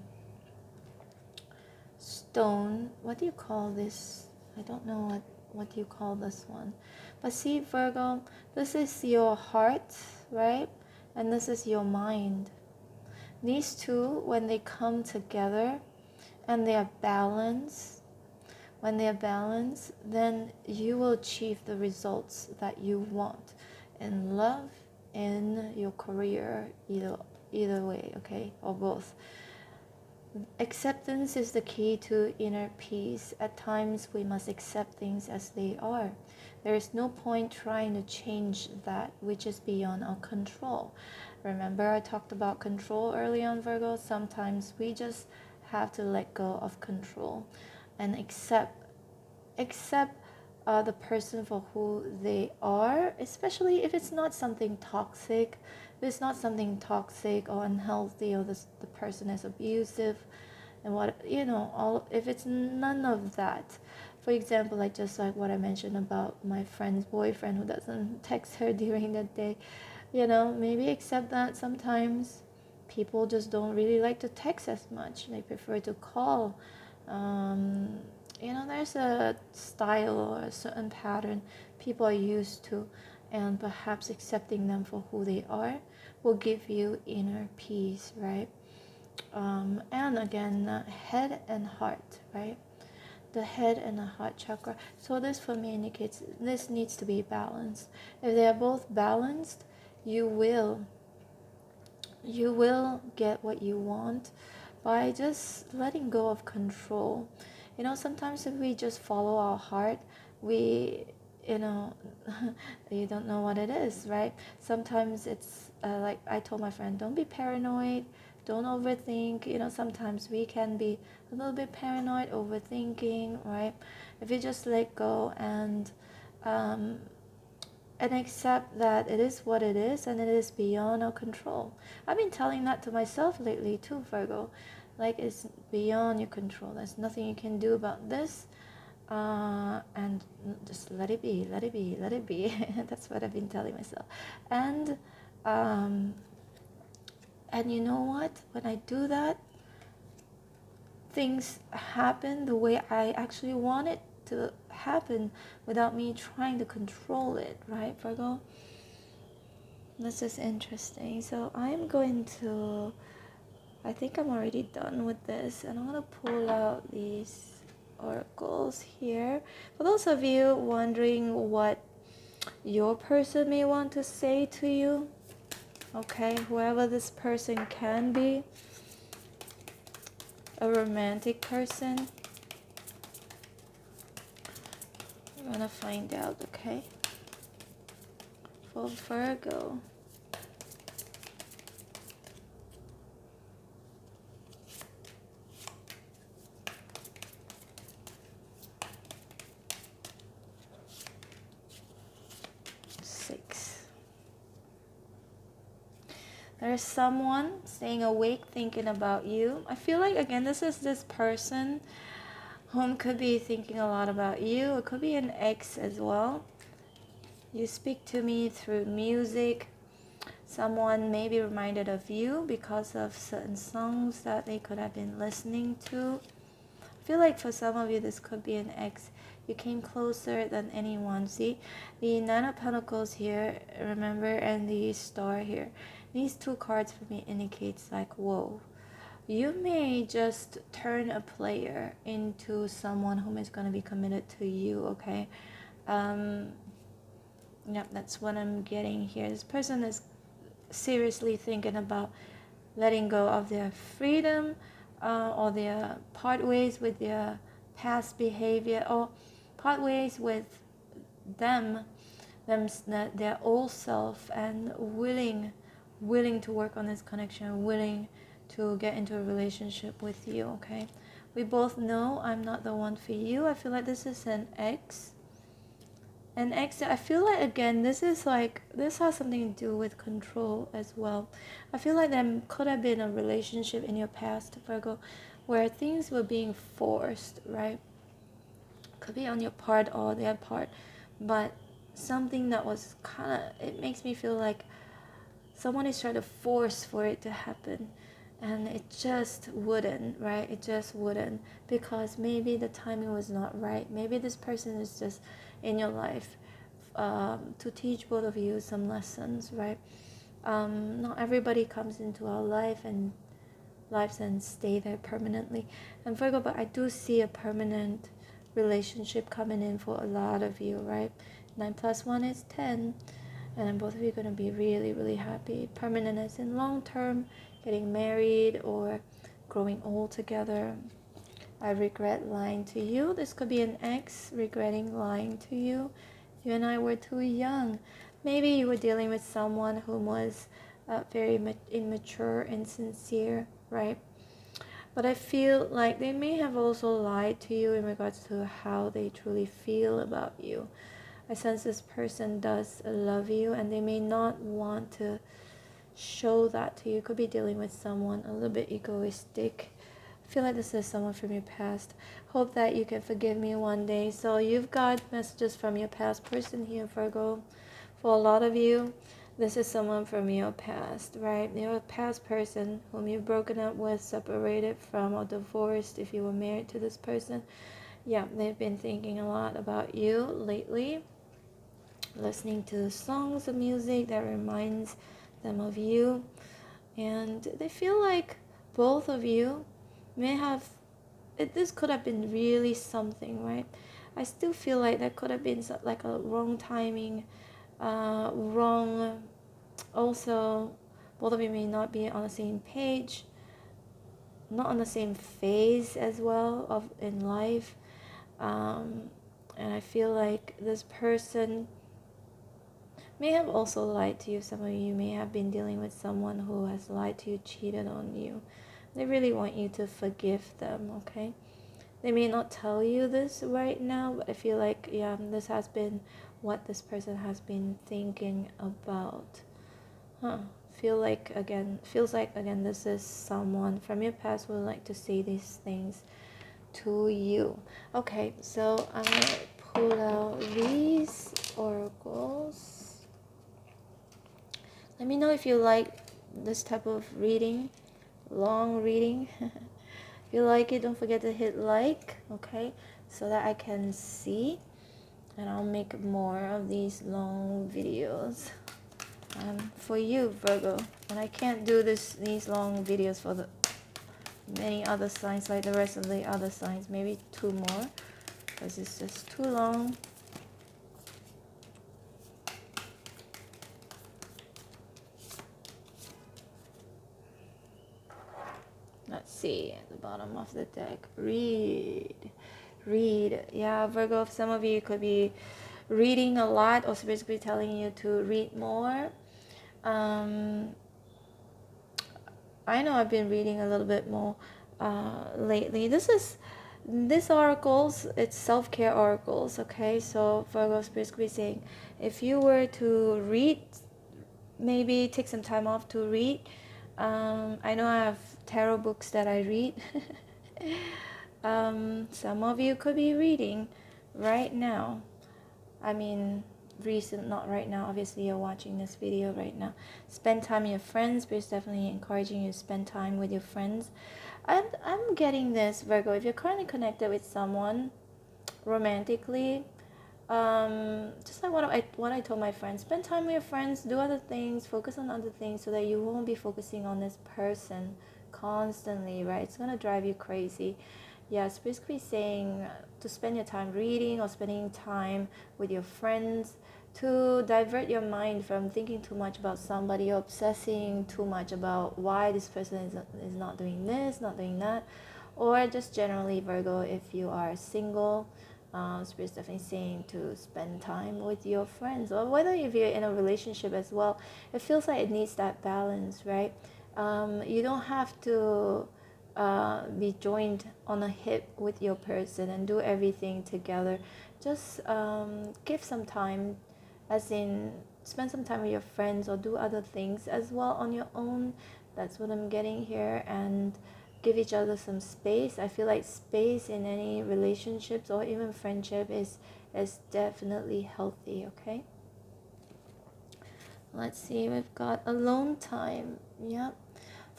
stone. What do you call this? I don't know what you call this one. But see, Virgo, this is your heart, right? And this is your mind. These two, when they come together and they are balanced, when they are balanced, then you will achieve the results that you want in love, in your career, either way, okay, or both. Acceptance is the key to inner peace. At times we must accept things as they are. There is no point trying to change that which is beyond our control. Remember I talked about control early on, Virgo? Sometimes we just have to let go of control and accept the person for who they are, especially if it's not something toxic. If it's not something toxic or unhealthy, or the person is abusive, and what, all, if it's none of that. For example, like just like what I mentioned about my friend's boyfriend who doesn't text her during the day, maybe accept that sometimes people just don't really like to text as much. They prefer to call. There's a style or a certain pattern people are used to, and perhaps accepting them for who they are will give you inner peace, right? And again, head and heart, right? The head and the heart chakra. So this for me indicates this needs to be balanced. If they are both balanced, you will get what you want by just letting go of control. Sometimes if we just follow our heart, we you don't know what it is, right? Sometimes it's like I told my friend, don't be paranoid, don't overthink. Sometimes we can be a little bit paranoid, overthinking, right? If you just let go and accept that it is what it is and it is beyond our control. I've been telling that to myself lately too, Virgo. Like, it's beyond your control. There's nothing you can do about this. And just let it be, let it be, let it be. That's what I've been telling myself. And you know what? When I do that, things happen the way I actually want it to happen without me trying to control it, right, Virgo? This is interesting. So I'm going to, I think I'm already done with this, and I'm going to pull out these oracles here. For those of you wondering what your person may want to say to you, okay, whoever this person can be, a romantic person, we're going to find out, okay? For Virgo. There's someone staying awake thinking about you. I feel like, again, this is this person whom could be thinking a lot about you. It could be an ex as well. You speak to me through music. Someone may be reminded of you because of certain songs that they could have been listening to. I feel like for some of you, this could be an ex. You came closer than anyone. See, the Nine of Pentacles here, remember, and the Star here. These two cards for me indicates like, whoa, you may just turn a player into someone whom is going to be committed to you, okay? Yep, that's what I'm getting here. This person is seriously thinking about letting go of their freedom, or their part ways with their past behavior, or part ways with their old self, and willing to work on this connection, willing to get into a relationship with you, okay? We both know I'm not the one for you. I feel like this is an ex. An ex, I feel like, again, this has something to do with control as well. I feel like there could have been a relationship in your past, Virgo, where things were being forced, right? Could be on your part or their part, but something that was it makes me feel like someone is trying to force for it to happen, and it just wouldn't, right? It just wouldn't, because maybe the timing was not right. Maybe this person is just in your life to teach both of you some lessons, right? Not everybody comes into our lives and stay there permanently. And Virgo, but I do see a permanent relationship coming in for a lot of you, right? 9 plus 1 is 10. And then both of you are going to be really, really happy. Permanent as in long term, getting married or growing old together. I regret lying to you. This could be an ex regretting lying to you. You and I were too young. Maybe you were dealing with someone who was very immature, insincere, right? But I feel like they may have also lied to you in regards to how they truly feel about you. I sense this person does love you, and they may not want to show that to you. You could be dealing with someone a little bit egoistic. I feel like this is someone from your past. Hope that you can forgive me one day. So you've got messages from your past person here, Virgo. For a lot of you, this is someone from your past, right? Your past person whom you've broken up with, separated from, or divorced if you were married to this person. Yeah, they've been thinking a lot about you lately, listening to songs of music that reminds them of you, and they feel like both of you may have this could have been really something, right? I still feel like that could have been like a wrong timing, wrong. Also, both of you may not be on the same page, not on the same phase as well of in life, and I feel like this person may have also lied to you. Some of you may have been dealing with someone who has lied to you, cheated on you. They really want you to forgive them, okay? They may not tell you this right now, but I feel like, yeah, this has been what this person has been thinking about. Feels like again, this is someone from your past who would like to say these things to you. Okay, so I'm going to pull out these oracles. Let me know if you like this type of reading, long reading. If you like it, don't forget to hit like, okay, so that I can see, and I'll make more of these long videos for you, Virgo. And I can't do these long videos for the many other signs, like the rest of the other signs. Maybe 2 more, because it's just too long. Let's see at the bottom of the deck. Read. Yeah, Virgo, some of you could be reading a lot, or basically telling you to read more. I know I've been reading a little bit more lately. This oracles, it's self-care oracles, okay? So Virgo's basically saying, if you were to read, maybe take some time off to read. I know I have tarot books that I read. Some of you could be reading right now. I mean, not right now. Obviously, you're watching this video right now. Spend time with your friends, but it's definitely encouraging you to spend time with your friends. I'm getting this, Virgo. If you're currently connected with someone romantically, just like what I told my friends, spend time with your friends, do other things, focus on other things, so that you won't be focusing on this person constantly, right? It's gonna drive you crazy. Yeah, it's basically saying to spend your time reading or spending time with your friends to divert your mind from thinking too much about somebody, or obsessing too much about why this person is not doing this, not doing that. Or just generally, Virgo, if you are single, Spirit's definitely saying to spend time with your friends, or whether if you're in a relationship as well. It feels like it needs that balance, right? You don't have to be joined on a hip with your person and do everything together. Just give some time, as in spend some time with your friends, or do other things as well on your own. That's what I'm getting here. And give each other some space. I feel like space in any relationships or even friendship is definitely healthy, okay? Let's see, we've got alone time. Yep.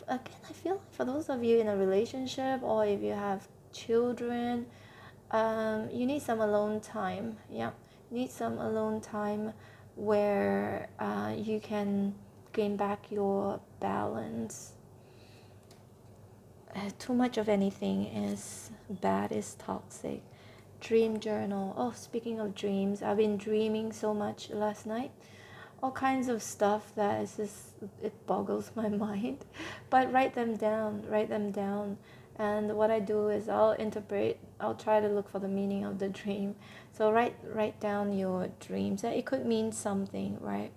Again, I feel like for those of you in a relationship, or if you have children, you need some alone time. Yeah, you need some alone time where you can gain back your balance. Too much of anything is bad, is toxic. Dream journal. Oh, speaking of dreams, I've been dreaming so much last night. All kinds of stuff that is just, it boggles my mind. But write them down, And what I do is I'll try to look for the meaning of the dream. So write down your dreams. It could mean something, right?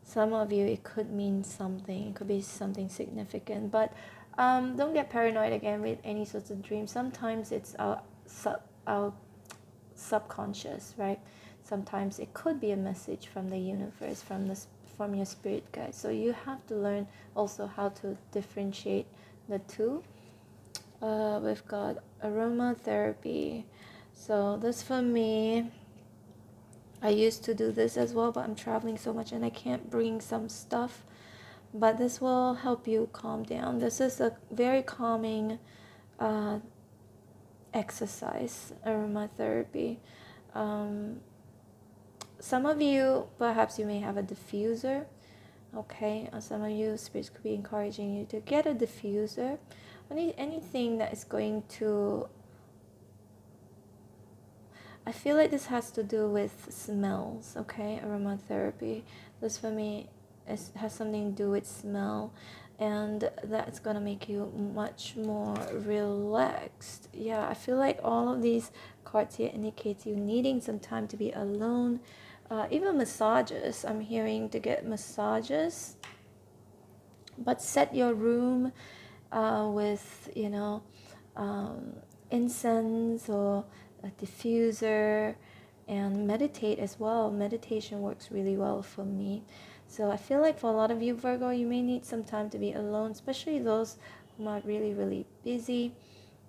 Some of you, it could mean something. It could be something significant. But don't get paranoid again with any sorts of dreams. Sometimes it's our subconscious, right? Sometimes it could be a message from the universe, from your spirit guide. So you have to learn also how to differentiate the two. We've got aromatherapy. So this for me, I used to do this as well, but I'm traveling so much and I can't bring some stuff. But this will help you calm down. This is a very calming exercise, aromatherapy. Some of you, perhaps you may have a diffuser. Okay, some of you, spirits could be encouraging you to get a diffuser. Anything that is going to, I feel like this has to do with smells, okay? Aromatherapy. This for me has something to do with smell, and that's gonna make you much more relaxed. Yeah, I feel like all of these cards here indicates you needing some time to be alone. Even massages, I'm hearing to get massages. But set your room with, incense or a diffuser, and meditate as well. Meditation works really well for me. So I feel like for a lot of you, Virgo, you may need some time to be alone, especially those who are really, really busy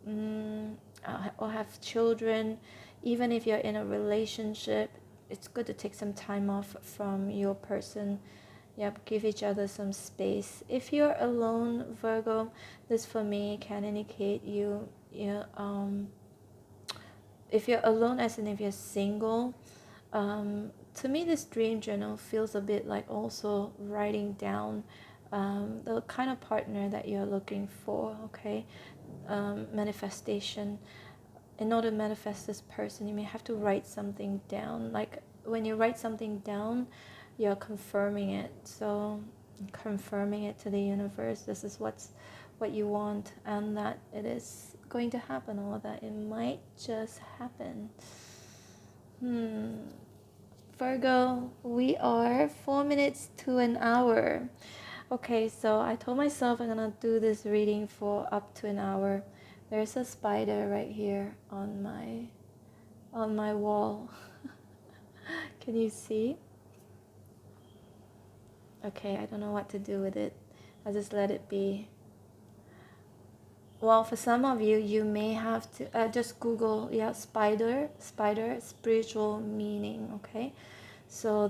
or have children. Even if you're in a relationship, it's good to take some time off from your person. Yep, give each other some space. If you're alone, Virgo, this for me can indicate if you're alone, as in if you're single, to me this dream journal feels a bit like also writing down the kind of partner that you're looking for, okay? Manifestation. In order to manifest this person, you may have to write something down. Like when you write something down, you're confirming it. So confirming it to the universe, this is what you want, and that it is going to happen, or that it might just happen. Virgo, we are 4 minutes to an hour. Okay, so I told myself I'm gonna do this reading for up to an hour. There's a spider right here on my wall. Can you see? Okay, I don't know what to do with it. I'll just let it be. Well, for some of you, you may have to just Google, spider, spiritual meaning, okay? So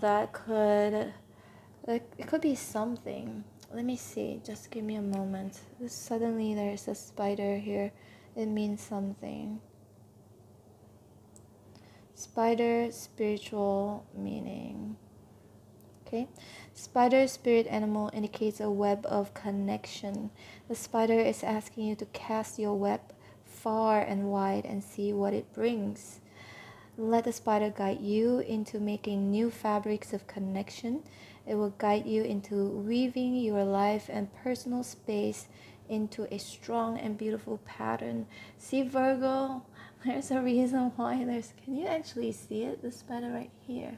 it could be something. Let me see, just give me a moment. Suddenly there's a spider here. It means something. Spider, spiritual meaning. Okay, spider spirit animal indicates a web of connection. The spider is asking you to cast your web far and wide and see what it brings. Let the spider guide you into making new fabrics of connection. It will guide you into weaving your life and personal space into a strong and beautiful pattern. See, Virgo, there's a reason why can you actually see it? The spider right here.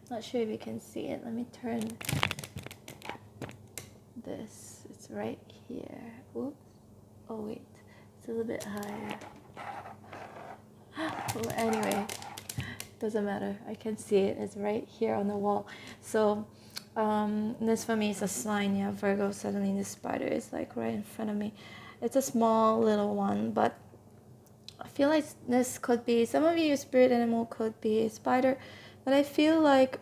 Not sure if you can see it. Let me turn this. It's right here. Oops. Oh wait, it's a little bit higher. Well, anyway, doesn't matter. I can see it. It's right here on the wall. So this for me is a sign. Yeah, Virgo. Suddenly the spider is like right in front of me. It's a small little one, but I feel like this could be, some of you, your spirit animal could be a spider, but I feel like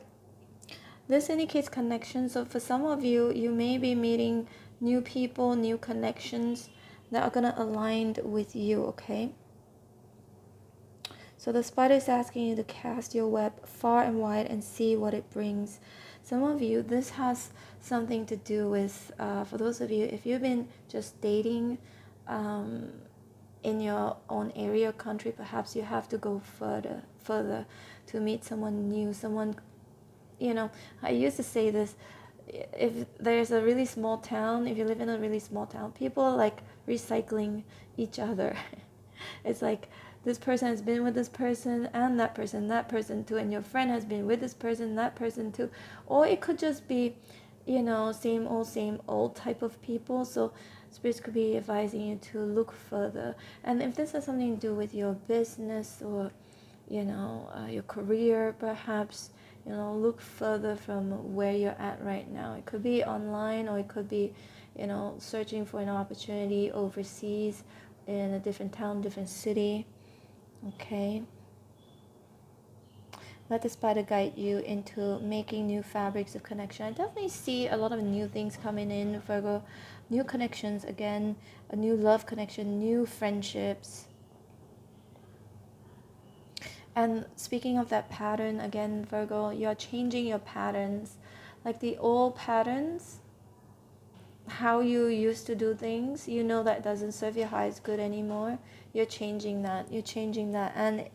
this indicates connection. So for some of you, you may be meeting new people, new connections that are going to align with you, okay? So the spider is asking you to cast your web far and wide and see what it brings. Some of you, this has something to do with, for those of you, if you've been just dating in your own area or country, perhaps you have to go further to meet someone new, someone, I used to say this, if there's a really small town, if you live in a really small town, people are like recycling each other. It's like this person has been with this person and that person too, and your friend has been with this person, that person too. Or it could just be, same old type of people. So spirits could be advising you to look further. And if this has something to do with your business or your career, perhaps, look further from where you're at right now. It could be online, or it could be, searching for an opportunity overseas in a different town, different city. Okay. Let the spider guide you into making new fabrics of connection. I definitely see a lot of new things coming in, Virgo. New connections again, a new love connection, new friendships. And speaking of that pattern, again, Virgo, you're changing your patterns. Like the old patterns, how you used to do things, that doesn't serve your highest good anymore. You're changing that. And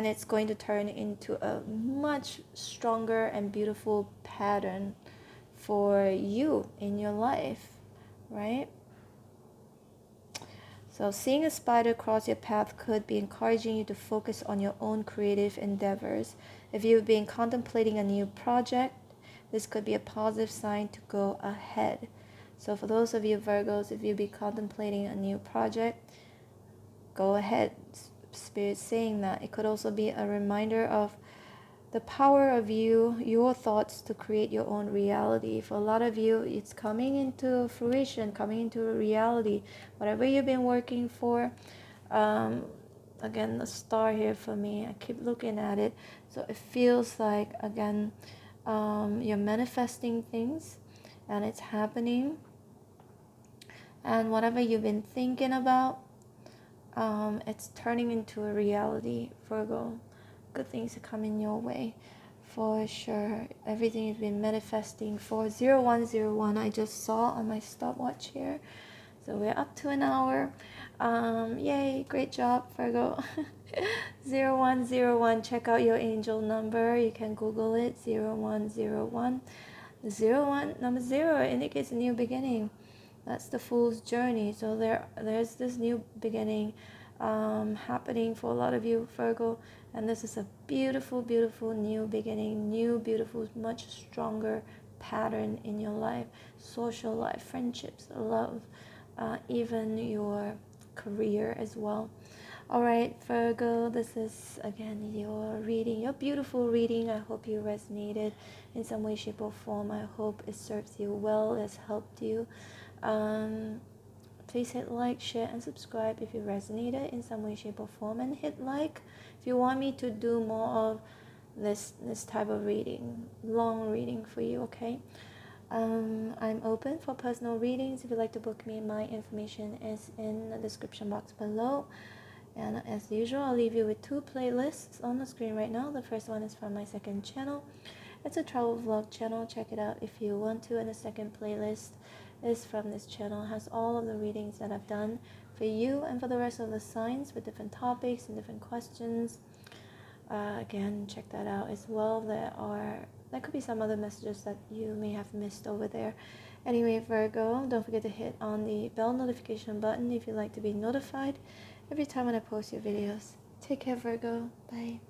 it's going to turn into a much stronger and beautiful pattern for you in your life, right? So seeing a spider cross your path could be encouraging you to focus on your own creative endeavors. If you've been contemplating a new project, this could be a positive sign to go ahead. So for those of you Virgos, if you've been contemplating a new project, go ahead. Spirit's saying that. It could also be a reminder of the power of your thoughts to create your own reality. For a lot of you, it's coming into fruition, coming into reality. Whatever you've been working for, again, the star here for me, I keep looking at it. So it feels like, again, you're manifesting things and it's happening. And whatever you've been thinking about, it's turning into a reality, Virgo. Good things are coming your way for sure. Everything you've been manifesting for 0101 I just saw on my stopwatch here. So we're up to an hour. Yay, great job, Virgo. 0101, check out your angel number. You can Google it. 0101. 01, number 0 indicates a new beginning. That's the fool's journey. So there's this new beginning happening for a lot of you, Virgo. And this is a beautiful, beautiful new beginning, new, beautiful, much stronger pattern in your life, social life, friendships, love, even your career as well. All right, Virgo, this is, again, your reading, your beautiful reading. I hope you resonated in some way, shape, or form. I hope it serves you well, has helped you. Please hit like, share, and subscribe if you resonated in some way, shape, or form. And hit like if you want me to do more of this type of reading, long reading for you, okay? I'm open for personal readings. If you'd like to book me, my information is in the description box below. And as usual, I'll leave you with 2 playlists on the screen right now. The first one is from my second channel. It's a travel vlog channel. Check it out if you want to. And the second playlist is from this channel. It has all of the readings that I've done for you and for the rest of the signs with different topics and different questions. Again, check that out as well. There could be some other messages that you may have missed over there. Anyway, Virgo, don't forget to hit on the bell notification button if you'd like to be notified every time when I post your videos. Take care, Virgo. Bye.